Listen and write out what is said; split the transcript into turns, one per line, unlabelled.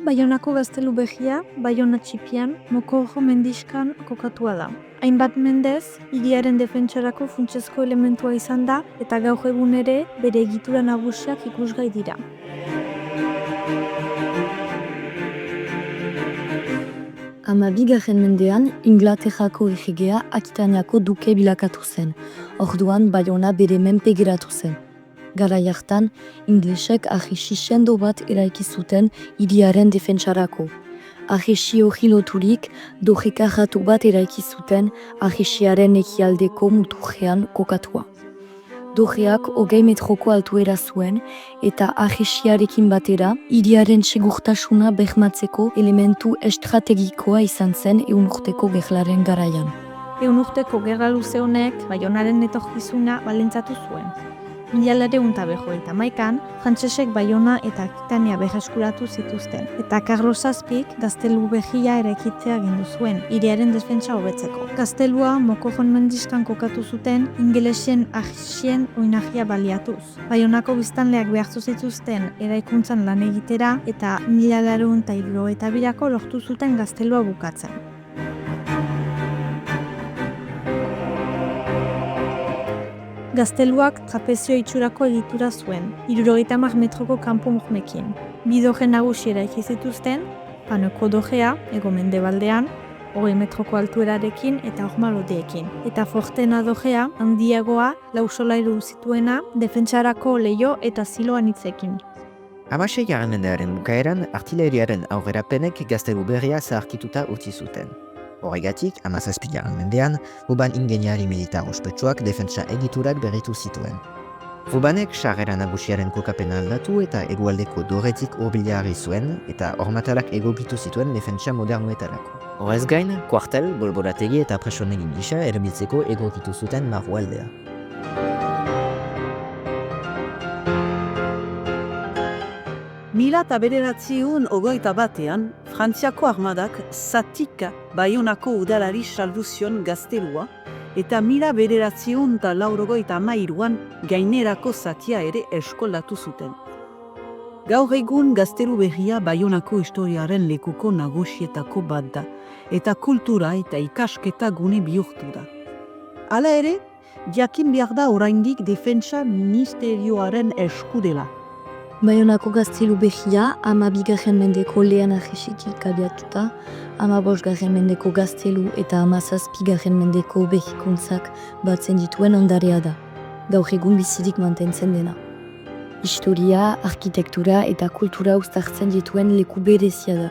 Baionako gaztelu behia, Baiona txipian, Mokorro mendiskan kokatua da. Hainbat mendez, hiriaren defentsarako funtsezko elementua izan da eta gaur egun ere bere egitura nagusiak ikusgai dira.
Bigarren mendean, Inglaterrako erregea Akitaniako duke bilakatu zen. Orduan Baiona bere menpe geratu zen. Garai hartan, inglesek ahesi sendo bat eraiki zuten hiriaren defentsarako. Ahesi hori loturik, dojekarratu bat eraiki zuten ahesiaren ekialdeko muturrean kokatua. Dojeak 20 metroko altuera zuen eta ahesiarekin batera hiriaren segurtasuna bermatzeko elementu estrategikoa izan zen 100 urteko gerlaren garaian.
100 urteko gerra luze honek Baionaren etorkizuna balentzatu zuen. 1951an, frantsesek Baiona eta Akitania berreskuratu zituzten, eta Karlos Zazpik gaztelu behia eraikitzea agindu zuen, hiriaren defentsa hobetzeko. Gaztelua Mokorron mendiskan kokatu zuten ingelesen ahesien oinagia baliatuz. Baionako biztanleak behartu zituzten eraikuntzan lan egitera eta 1972ko lortu zuten gaztelua bukatzen. Gazteluak trapezio itxurako egitura zuen, 70 metroko kanpo mugnekin. Bi doje nagusi eraiki zituzten, Panoko dojea, hego-mendebaldean, 20 metroko altuerarekin eta hormalodeekin. Eta Fortena dojea, handiagoa, 4 solairu zituena, defentsarako leio eta zilo anitzekin.
16. mendearen bukaeran, artileriaren aurrerapenek gaztelu berria zaharkituta utzi zuten. Horregatik, 17. mendean, Vauban ingeniari militar ospetsuak defentsa egiturak berritu zituen. Vaubanek sarrera nagusiaren kokapena aldatu eta hegoaldeko dorretik hurbilari zuen eta hormatalak egokitu zituen defentsa modernuetarako. Horrez gain, kuartel, bolborategi eta presonegi gisa erabiltzeko egokitu zuten barrualdea.
Mila eta 1921 Frantziako armadak zatika Baionako udalari saldu zion gaztelua eta 1993an gainerako zatia ere eskoldatu zuten. Gaur egun gaztelu berria Baionako historiaren lekuko nagusietako bat da eta kultura eta ikasketa gune bihurtu da. Hala ere, jakin behar da oraindik defentsa ministerioaren esku dela.
Baionako gaztelu behia 12. mendeko lehen ahesitik abiatuta, 15. mendeko gaztelu eta 17. mendeko behikuntzak batzen dituen ondarea da. Gaur egun bizirik mantentzen dena. Historia, arkitektura eta kultura uztartzen dituen leku berezia da.